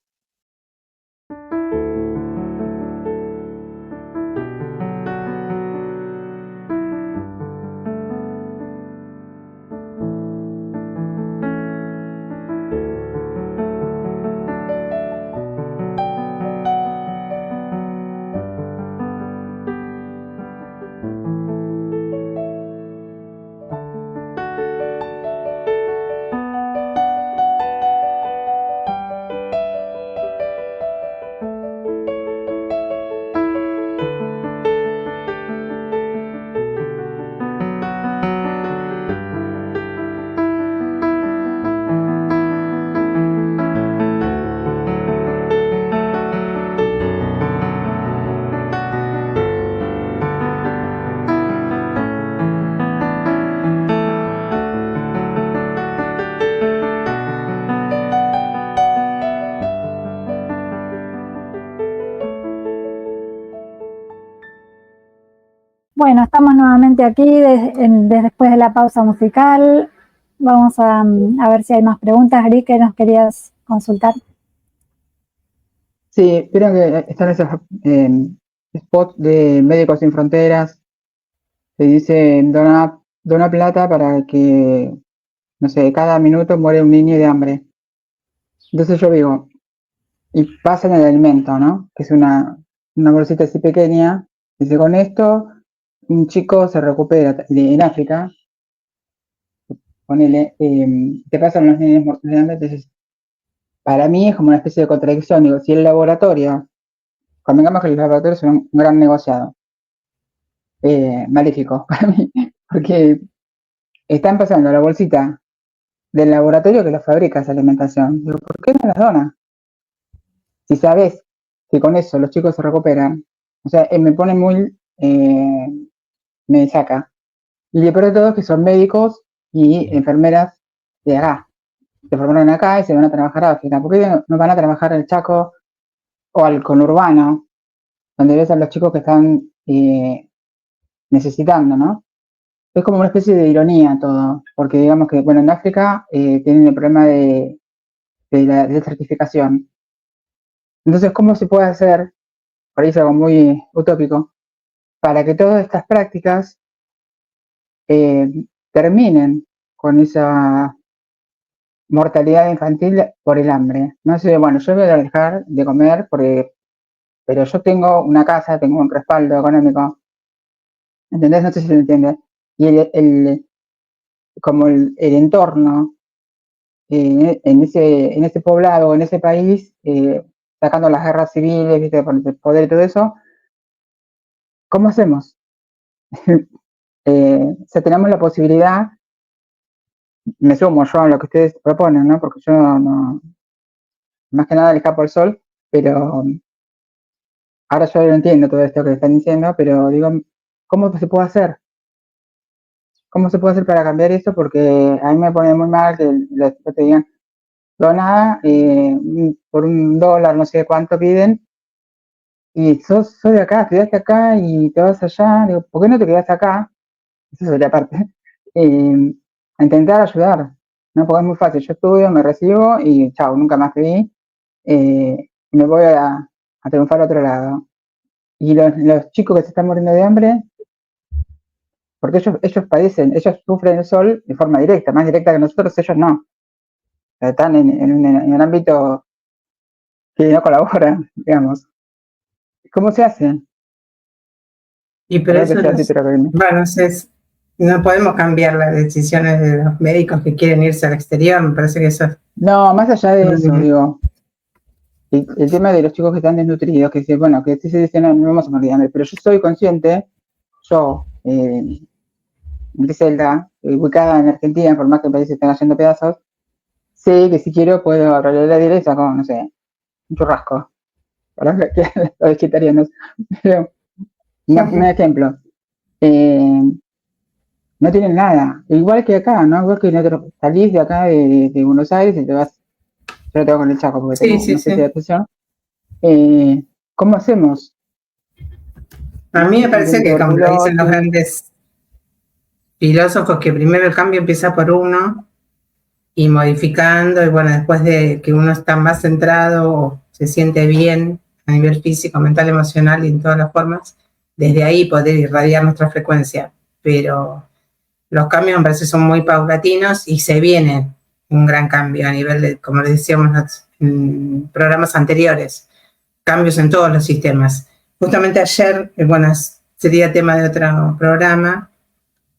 Bueno, estamos nuevamente aquí después de la pausa musical. Vamos a ver si hay más preguntas. Ari, ¿qué nos querías consultar? Sí, creo que están esos spots de Médicos Sin Fronteras que dicen dona plata para que, no sé, cada minuto muere un niño de hambre. Entonces yo digo, y pasa en el alimento, ¿no? Que es una bolsita así pequeña. Dice, con esto un chico se recupera en África, ponele, te pasan los niños muertos de hambre. Entonces, para mí es como una especie de contradicción. Digo, si el laboratorio, convengamos que los laboratorios son un gran negociado, maléfico para mí, porque están pasando la bolsita del laboratorio que lo fabrica esa alimentación. Digo, ¿por qué no las dona? Si sabes que con eso los chicos se recuperan, o sea, me pone muy, me saca. Y de peor de todo es que son médicos y enfermeras de acá. Se formaron acá y se van a trabajar a África. ¿Por qué no van a trabajar al Chaco o al conurbano, donde ves a los chicos que están necesitando, ¿no? Es como una especie de ironía todo, porque digamos que, bueno, en África tienen el problema de la desertificación. Entonces, ¿cómo se puede hacer, por ahí es algo muy utópico, para que todas estas prácticas terminen con esa mortalidad infantil por el hambre? No sé, bueno, yo voy a dejar de comer pero yo tengo una casa, tengo un respaldo económico, ¿entendés? No sé si se entiende. Y como el entorno en ese poblado, en ese país, sacando las guerras civiles, ¿viste? Por el poder y todo eso, ¿cómo hacemos? O sea, tenemos la posibilidad, me sumo yo a lo que ustedes proponen, ¿no? Porque yo no, más que nada le escapo al sol, pero ahora yo lo entiendo todo esto que están diciendo, pero digo, ¿cómo se puede hacer? ¿Cómo se puede hacer para cambiar esto? Porque a mí me pone muy mal que los te digan, dona por $1, no sé cuánto piden, y sos de acá, estudiaste acá y te vas allá. Digo, ¿por qué no te quedas acá? Eso sería parte. A intentar ayudar, ¿no? Porque es muy fácil. Yo estudio, me recibo y chao, nunca más te vi. Me voy a triunfar a otro lado. Y los chicos que se están muriendo de hambre, porque ellos padecen, ellos sufren el sol de forma directa, más directa que nosotros, ellos no. O sea, están en un ámbito que no colabora, digamos. ¿Cómo se hace? Y pero eso no podemos cambiar las decisiones de los médicos que quieren irse al exterior, me parece que eso... No, más allá de eso, digo, el tema de los chicos que están desnutridos, que dicen, bueno, que se dicen, no vamos a morir de hambre, pero yo soy consciente, Griselda, ubicada en Argentina, por más que el país se esté cayendo pedazos, sé que si quiero puedo arreglar la dieta y saco, no sé, un churrasco, para los vegetarianos. Pero, un ejemplo, no tienen nada, igual que acá, ¿no? Igual que salís de acá de Buenos Aires y te vas, yo lo tengo con el Chaco porque tengo una especie de atención. ¿Cómo hacemos? A mí me parece que, como lo dicen los grandes filósofos, que primero el cambio empieza por uno y modificando, y bueno, después de que uno está más centrado o se siente bien a nivel físico, mental, emocional y en todas las formas, desde ahí poder irradiar nuestra frecuencia. Pero los cambios me parece son muy paulatinos y se viene un gran cambio a nivel de, como les decíamos en programas anteriores, cambios en todos los sistemas. Justamente ayer, bueno, sería tema de otro programa,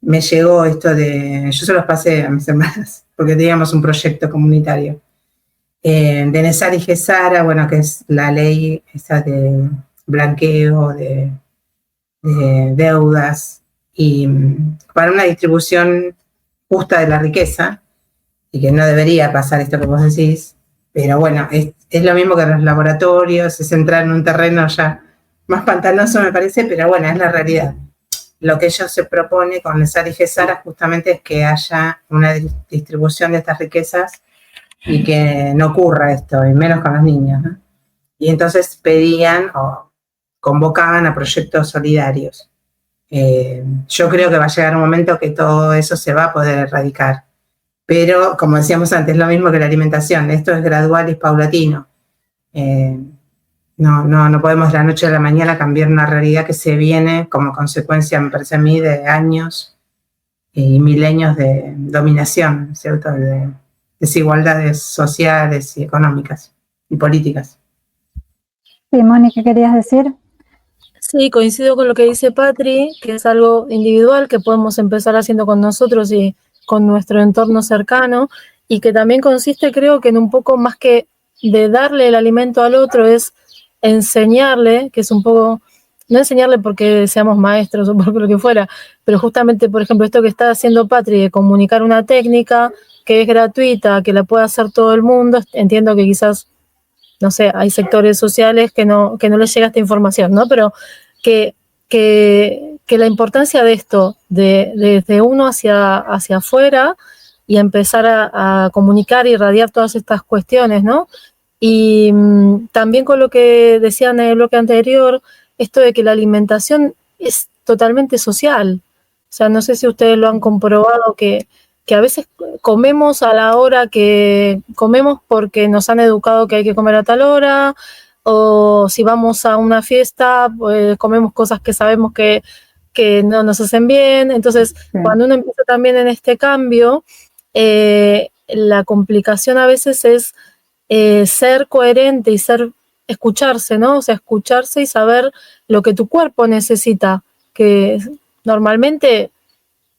me llegó esto de, yo se los pasé a mis hermanas, porque teníamos un proyecto comunitario, de Nesara y Gesara, bueno, que es la ley esa de blanqueo, de deudas, y para una distribución justa de la riqueza, y que no debería pasar esto que vos decís, pero bueno, es lo mismo que los laboratorios, es entrar en un terreno ya más pantanoso me parece, pero bueno, es la realidad. Lo que ellos se propone con Nesara y Gesara justamente es que haya una distribución de estas riquezas y que no ocurra esto, y menos con los niños, ¿no? Y entonces pedían o convocaban a proyectos solidarios. Yo creo que va a llegar un momento que todo eso se va a poder erradicar. Pero, como decíamos antes, lo mismo que la alimentación. Esto es gradual y paulatino. No podemos de la noche a la mañana cambiar una realidad que se viene como consecuencia, me parece a mí, de años y milenios de dominación, ¿cierto? De desigualdades sociales y económicas y políticas. Sí, Moni, ¿qué querías decir? Sí, coincido con lo que dice Patri, que es algo individual que podemos empezar haciendo con nosotros y con nuestro entorno cercano, y que también consiste, creo, que en un poco más que de darle el alimento al otro, es enseñarle, que es un poco, no enseñarle porque seamos maestros o por lo que fuera, pero justamente, por ejemplo, esto que está haciendo Patri, de comunicar una técnica que es gratuita, que la puede hacer todo el mundo. Entiendo que quizás, no sé, hay sectores sociales que no les llega esta información, ¿no? Pero que la importancia de esto, desde uno hacia afuera, y empezar a comunicar y irradiar todas estas cuestiones, ¿no? Y también con lo que decían en el bloque anterior, esto de que la alimentación es totalmente social. O sea, no sé si ustedes lo han comprobado, que a veces comemos a la hora que comemos porque nos han educado que hay que comer a tal hora, o si vamos a una fiesta, pues comemos cosas que sabemos que no nos hacen bien. Entonces, cuando uno empieza también en este cambio, la complicación a veces es ser coherente y escucharse, ¿no? O sea, escucharse y saber lo que tu cuerpo necesita, que normalmente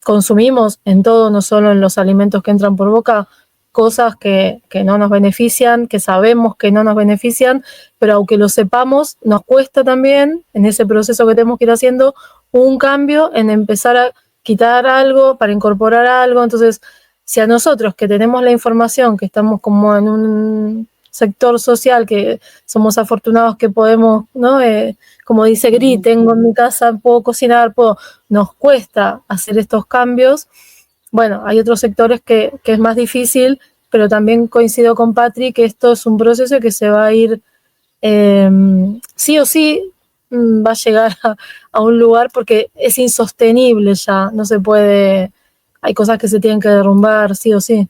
consumimos en todo, no solo en los alimentos que entran por boca, cosas que no nos benefician, que sabemos que no nos benefician, pero aunque lo sepamos, nos cuesta también, en ese proceso que tenemos que ir haciendo, un cambio en empezar a quitar algo para incorporar algo. Entonces, si a nosotros que tenemos la información, que estamos como en un sector social, que somos afortunados que podemos, ¿no? Como dice Gris, tengo en mi casa, puedo cocinar, nos cuesta hacer estos cambios. Bueno, hay otros sectores que es más difícil, pero también coincido con Patri que esto es un proceso que se va a ir, sí o sí, va a llegar a un lugar, porque es insostenible ya, no se puede, hay cosas que se tienen que derrumbar, sí o sí.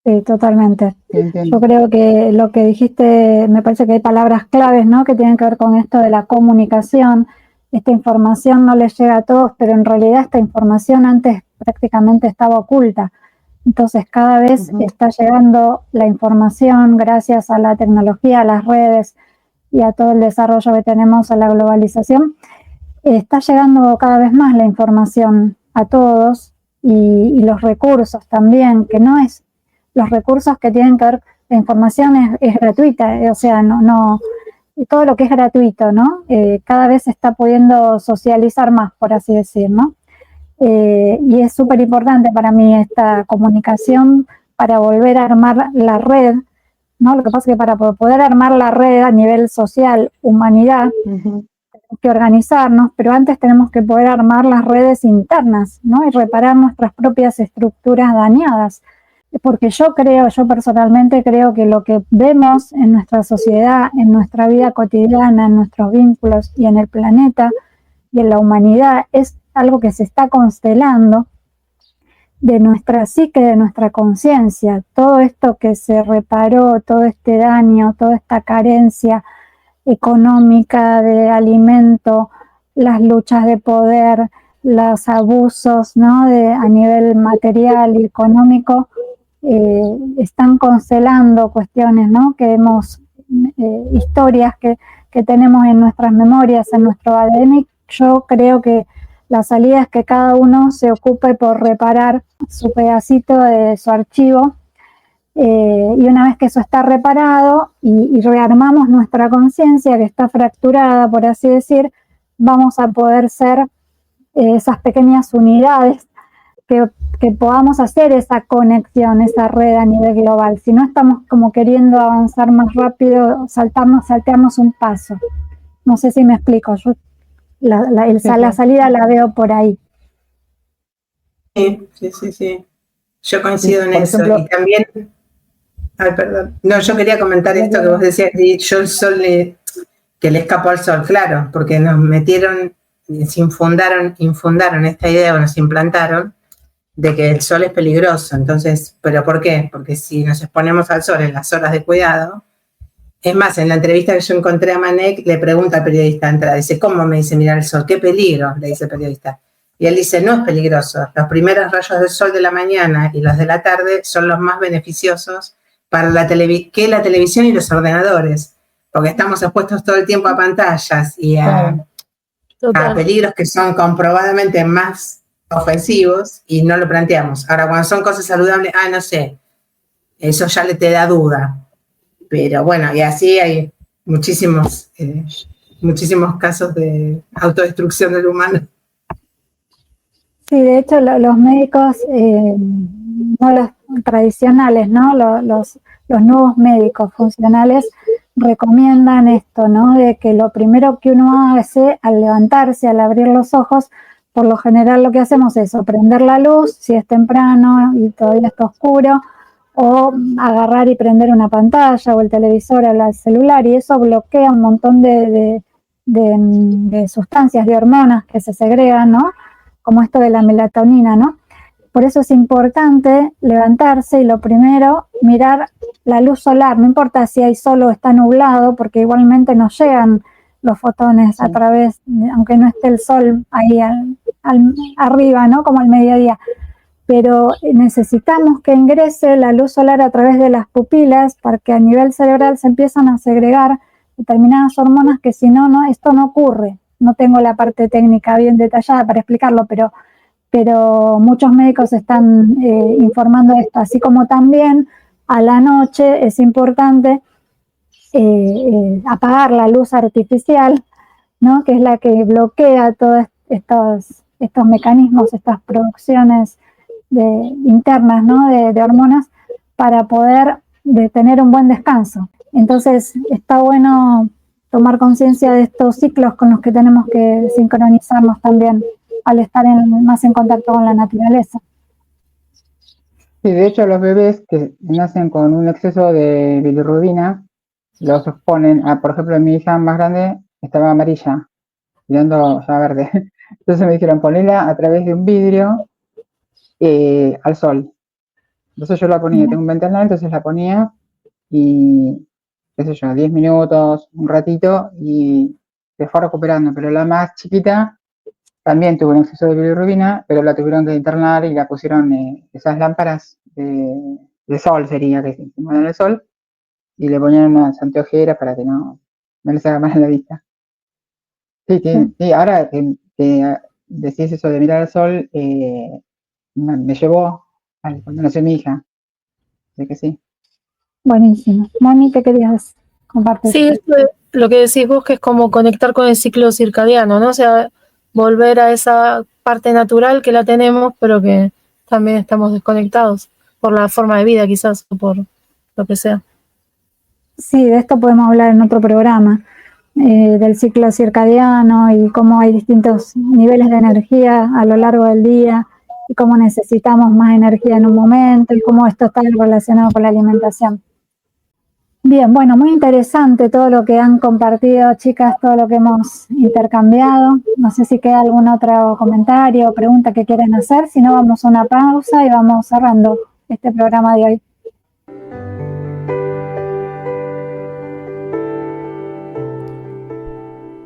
Sí, totalmente. Entiendo. Yo creo que lo que dijiste, me parece que hay palabras claves, ¿no? Que tienen que ver con esto de la comunicación, esta información no les llega a todos, pero en realidad esta información antes prácticamente estaba oculta. Entonces cada vez está llegando la información gracias a la tecnología, a las redes y a todo el desarrollo que tenemos, a la globalización. Está llegando cada vez más la información a todos y los recursos también, que no es los recursos que tienen que ver, la información es gratuita, o sea, no todo lo que es gratuito, ¿no? Cada vez se está pudiendo socializar más, por así decir, ¿no? Y es súper importante para mí esta comunicación para volver a armar la red, ¿no? Lo que pasa es que para poder armar la red a nivel social, humanidad, tenemos que organizarnos, pero antes tenemos que poder armar las redes internas, ¿no? Y reparar nuestras propias estructuras dañadas. Porque yo personalmente creo que lo que vemos en nuestra sociedad, en nuestra vida cotidiana, en nuestros vínculos y en el planeta y en la humanidad es algo que se está constelando de nuestra psique, de nuestra conciencia. Todo esto que se reparó, todo este daño, toda esta carencia económica de alimento, las luchas de poder, los abusos, ¿no? A nivel material y económico, están constelando cuestiones, ¿no? Que hemos, historias que tenemos en nuestras memorias, en nuestro ADN. Yo creo que la salida es que cada uno se ocupe por reparar su pedacito de su archivo, y una vez que eso está reparado y rearmamos nuestra conciencia que está fracturada, por así decir, vamos a poder ser esas pequeñas unidades que podamos hacer esa conexión, esa red a nivel global. Si no, estamos como queriendo avanzar más rápido, saltearnos un paso. No sé si me explico. Yo la salida la veo por ahí. Sí. Yo coincido en eso. Ejemplo, y también, perdón. No, yo quería comentar esto que vos decías, yo el sol que le escapó al sol, claro, porque nos metieron, se infundaron esta idea o nos implantaron de que el sol es peligroso. Entonces, ¿pero por qué? Porque si nos exponemos al sol en las horas de cuidado, es más, en la entrevista que yo encontré a Manek, le pregunta al periodista entrada, dice, ¿cómo me dice mirar el sol? ¿Qué peligro? Le dice el periodista. Y él dice, no es peligroso. Los primeros rayos del sol de la mañana y los de la tarde son los más beneficiosos para la televisión y los ordenadores, porque estamos expuestos todo el tiempo a pantallas y a peligros que son comprobadamente más ofensivos y no lo planteamos. Ahora, cuando son cosas saludables, no sé, eso ya te da duda. Pero bueno, y así hay muchísimos casos de autodestrucción del humano. Sí, de hecho los médicos, no los tradicionales, ¿no? Los nuevos médicos funcionales recomiendan esto, ¿no? De que lo primero que uno hace al levantarse, al abrir los ojos, por lo general lo que hacemos es o prender la luz, si es temprano y todavía está oscuro, o agarrar y prender una pantalla o el televisor o el celular, y eso bloquea un montón de sustancias, de hormonas que se segregan, ¿no? Como esto de la melatonina, ¿no? Por eso es importante levantarse y lo primero, mirar la luz solar, no importa si hay sol o está nublado, porque igualmente nos llegan los fotones a través, aunque no esté el sol ahí arriba, ¿no? Como al mediodía. Pero necesitamos que ingrese la luz solar a través de las pupilas para que a nivel cerebral se empiezan a segregar determinadas hormonas que si no, esto no ocurre. No tengo la parte técnica bien detallada para explicarlo, pero muchos médicos están informando de esto, así como también a la noche es importante apagar la luz artificial, ¿no? Que es la que bloquea todos estos mecanismos, estas producciones internas, ¿no? de hormonas, para poder tener un buen descanso. Entonces está bueno tomar conciencia de estos ciclos con los que tenemos que sincronizarnos también al estar más en contacto con la naturaleza. Sí, de hecho los bebés que nacen con un exceso de bilirrubina los exponen por ejemplo, mi hija más grande estaba amarilla, mirando ya verde. Entonces me dijeron, ponela a través de un vidrio al sol. Entonces yo la ponía, tengo un ventanal, entonces la ponía y, qué sé yo, 10 minutos, un ratito, y se fue recuperando, pero la más chiquita también tuvo un exceso de bilirrubina, pero la tuvieron que internar y la pusieron esas lámparas de sol, sería, que se mueven el sol, y le ponían unas anteojeras para que no les haga mal en la vista. Sí, ahora que decís eso de mirar al sol, me llevó cuando nació mi hija. Así que sí. Buenísimo. Mami, ¿qué querías compartir? Sí, esto es lo que decís vos, que es como conectar con el ciclo circadiano, ¿no? O sea, volver a esa parte natural que la tenemos, pero que también estamos desconectados por la forma de vida quizás, o por lo que sea. Sí, de esto podemos hablar en otro programa, del ciclo circadiano y cómo hay distintos niveles de energía a lo largo del día y cómo necesitamos más energía en un momento y cómo esto está relacionado con la alimentación. Bien, bueno, muy interesante todo lo que han compartido, chicas, todo lo que hemos intercambiado. No sé si queda algún otro comentario o pregunta que quieran hacer, si no vamos a una pausa y vamos cerrando este programa de hoy.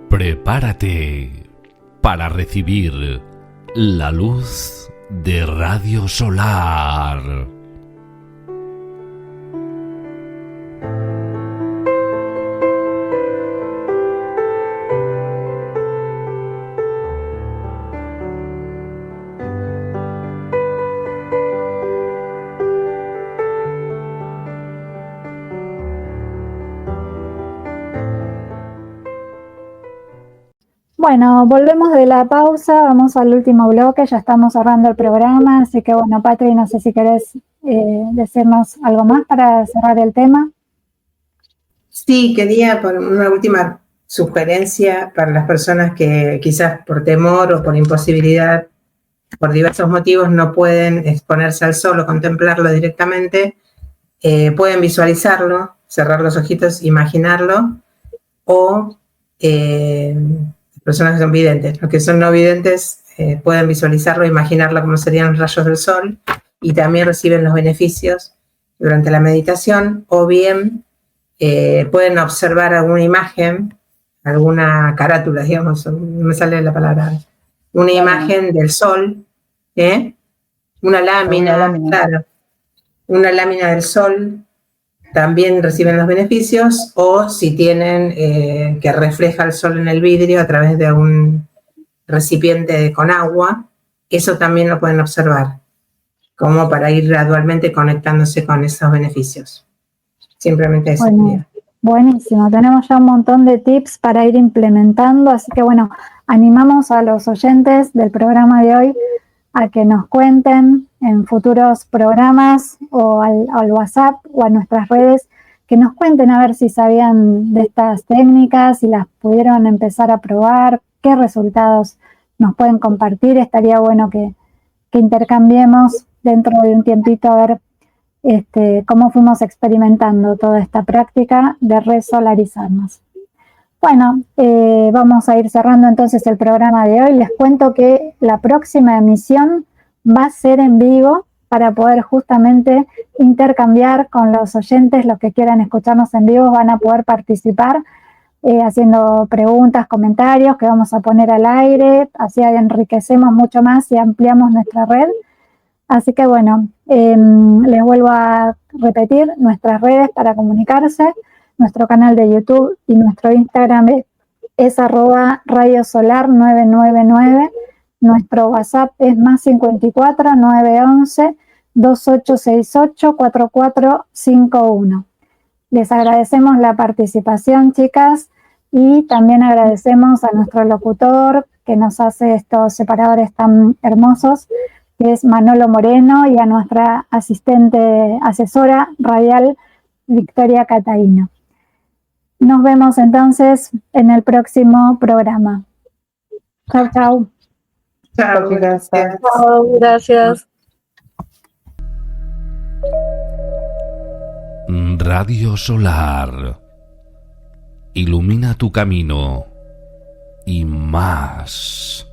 Prepárate para recibir la luz de Radio Solar. Bueno, volvemos de la pausa, vamos al último bloque, ya estamos cerrando el programa, así que bueno, Patri, no sé si querés decirnos algo más para cerrar el tema. Sí, quería poner una última sugerencia para las personas que quizás por temor o por imposibilidad, por diversos motivos, no pueden exponerse al sol o contemplarlo directamente. Pueden visualizarlo, cerrar los ojitos, imaginarlo, o personas que son videntes. Los que son no videntes pueden visualizarlo, imaginarlo como serían los rayos del sol, y también reciben los beneficios durante la meditación, o bien pueden observar alguna imagen, alguna carátula, digamos, no me sale la palabra, una imagen del sol, una lámina, claro, una lámina del sol. También reciben los beneficios, o si tienen que refleja el sol en el vidrio a través de un recipiente con agua, eso también lo pueden observar, como para ir gradualmente conectándose con esos beneficios. Simplemente eso. Bueno, buenísimo, tenemos ya un montón de tips para ir implementando, así que bueno, animamos a los oyentes del programa de hoy a que nos cuenten en futuros programas o al WhatsApp o a nuestras redes, que nos cuenten a ver si sabían de estas técnicas, si las pudieron empezar a probar, qué resultados nos pueden compartir. Estaría bueno que intercambiemos dentro de un tiempito a ver cómo fuimos experimentando toda esta práctica de resolarizarnos. Bueno, vamos a ir cerrando entonces el programa de hoy. Les cuento que la próxima emisión va a ser en vivo para poder justamente intercambiar con los oyentes. Los que quieran escucharnos en vivo van a poder participar haciendo preguntas, comentarios que vamos a poner al aire. Así enriquecemos mucho más y ampliamos nuestra red. Así que bueno, les vuelvo a repetir nuestras redes para comunicarse. Nuestro canal de YouTube y nuestro Instagram es @radiosolar999. Nuestro WhatsApp es +54 911 2868 4451. Les agradecemos la participación, chicas, y también agradecemos a nuestro locutor que nos hace estos separadores tan hermosos, que es Manolo Moreno, y a nuestra asesora radial, Victoria Cataino. Nos vemos entonces en el próximo programa. Chau, chau. Chao, gracias. Chao, gracias. Radio Solar. Ilumina tu camino y más.